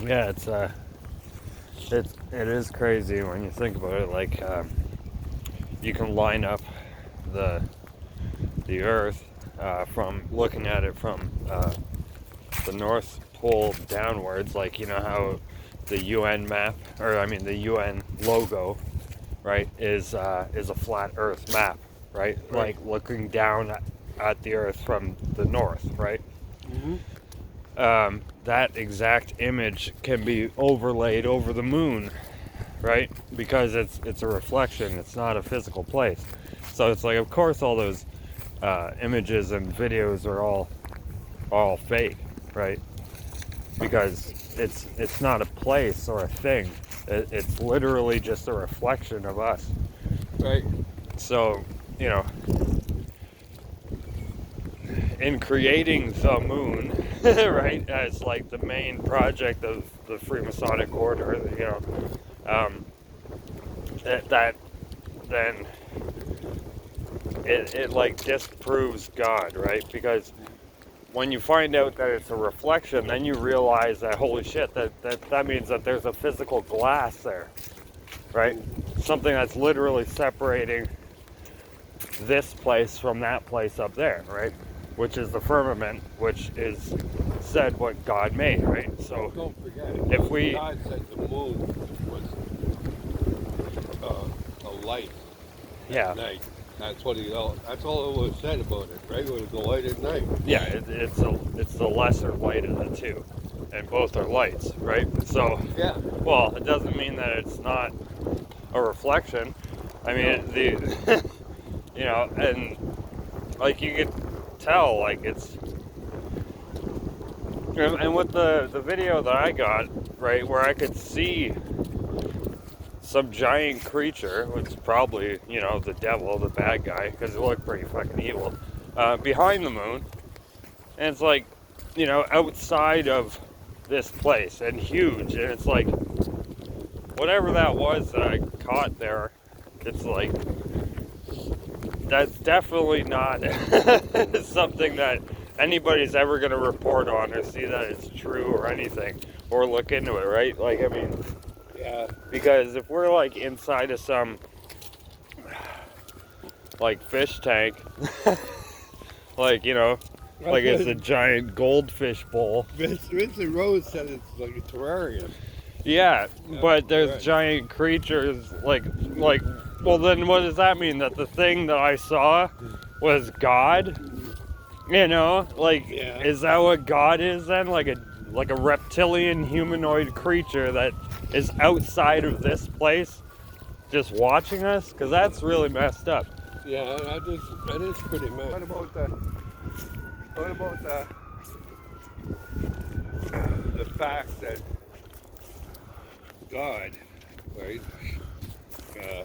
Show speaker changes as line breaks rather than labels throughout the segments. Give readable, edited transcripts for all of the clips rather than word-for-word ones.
Yeah, it is crazy when you think about it. Like, you can line up the the Earth from looking at it from the North Pole downwards. Like, you know how the UN map, or I mean the UN logo, right, is a flat Earth map, right?
Right.
Like looking down at the Earth from the north, right?
Mm-hmm.
That exact image can be overlaid over the moon, right? Because it's a reflection. It's not a physical place. So it's like, of course, all those images and videos are all fake, right? Because it's not a place or a thing. It's literally just a reflection of us.
Right.
So, you know, in creating the moon, right, as like the main project of the Freemasonic Order, you know, that then it like disproves God, right? Because when you find out that it's a reflection, then you realize that holy shit, that means that there's a physical glass there, right? Something that's literally separating this place from that place up there, right? Which is the firmament, which is said what God made, right? So
Don't forget,
if we,
God said the moon was a light
yeah,
at night. That's what that's all it was said about it, right? It was the light at night.
yeah, it's the lesser light of the two, and both are lights, right? So,
Yeah.
well, it doesn't mean that it's not a reflection. I mean, the you know, and like you could tell, like it's, and with the video that I got, right, where I could see some giant creature, which is probably, you know, the devil, the bad guy, because it looked pretty fucking evil, behind the moon, and it's like, you know, outside of this place and huge, and it's like whatever that was that I caught there, it's like that's definitely not something that anybody's ever going to report on or see that it's true or anything or look into it, right? Like, I mean,
Yeah.
because if we're like inside of some like fish tank, like, you know, like it's a giant goldfish bowl.
Vincent Rose said it's like a terrarium.
Yeah,
Yeah,
but there's
right.
giant creatures like well, then what does that mean? That the thing that I saw was God? You know, like,
Yeah.
is that what God is then? Like a reptilian humanoid creature that is outside of this place just watching us? Because that's really messed up.
Yeah, that is pretty mad. What about the fact that God, right, uh,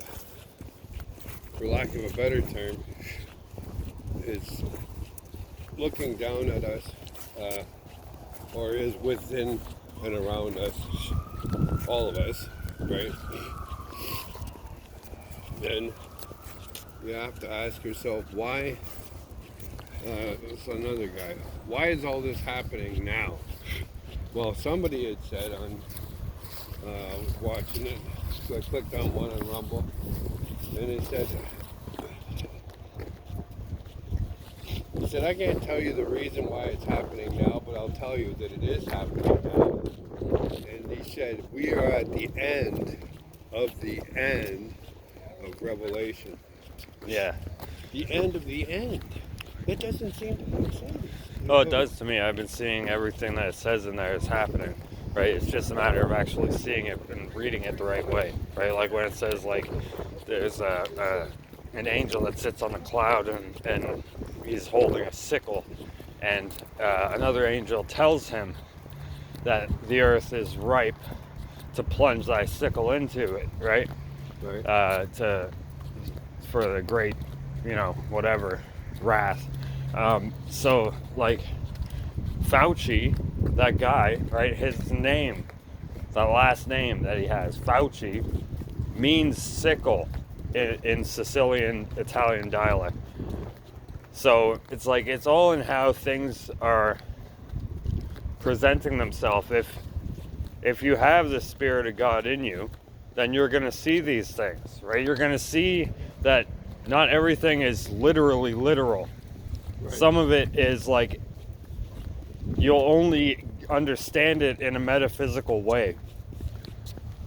for lack of a better term, is looking down at us, or is within and around us, all of us, right? Then you have to ask yourself why. It's another guy. Why is all this happening now? Well, somebody had said on, I was watching it, so I clicked on one on Rumble, and it said, I can't tell you the reason why it's happening now, but I'll tell you that it is happening now. And he said, we are at the end of Revelation.
Yeah.
The end of the end. It doesn't seem to make sense.
Oh, it does to me. I've been seeing everything that it says in there is happening, right? It's just a matter of actually seeing it and reading it the right way, right? Like when it says, like, there's an angel that sits on a cloud and he's holding a sickle, and another angel tells him that the earth is ripe to plunge thy sickle into it, right?
Right.
For the great, you know, whatever, wrath. So, like, Fauci, that guy, right, his name, the last name that he has, Fauci, means sickle in Sicilian Italian dialect. So it's like, it's all in how things are presenting themselves. if you have the Spirit of God in you, then you're going to see these things, right? You're going to see that not everything is literally literal.
Right.
Some of it is like, you'll only understand it in a metaphysical way,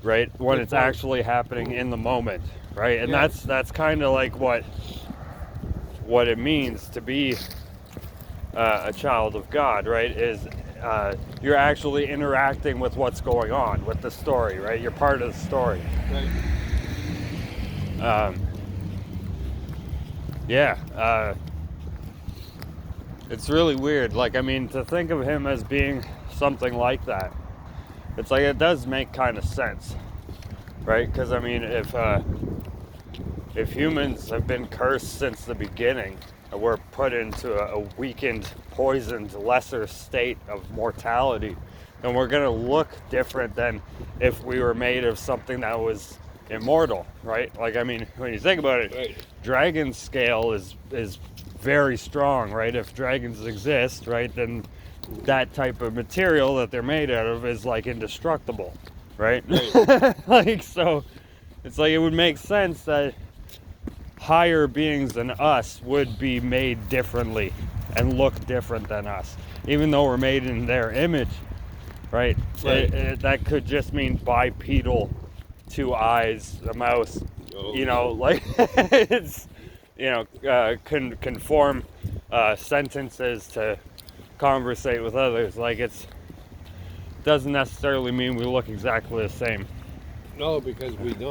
right? When
Good
it's
point.
actually happening in the moment, right? And
Yeah.
that's kind of like what it means to be a child of God, right? Is you're actually interacting with what's going on with the story, right? You're part of the story.
Right.
Yeah, it's really weird. Like, I mean, to think of him as being something like that, it's like it does make kind of sense, right? Because I mean, if humans have been cursed since the beginning, and we're put into a weakened, poisoned, lesser state of mortality, then we're gonna look different than if we were made of something that was immortal, right? Like, I mean, when you think about it,
Right.
dragon scale is very strong, right? If dragons exist, right, then that type of material that they're made out of is like indestructible, right?
Right.
Like, so it's like it would make sense that higher beings than us would be made differently and look different than us, even though we're made in their image, right?
Right.
That could just mean bipedal, 2 eyes, a mouth,
Oh,
you know, like it's, you know, conform sentences to conversate with others. Like, it's doesn't necessarily mean we look exactly the same.
no, because we don't.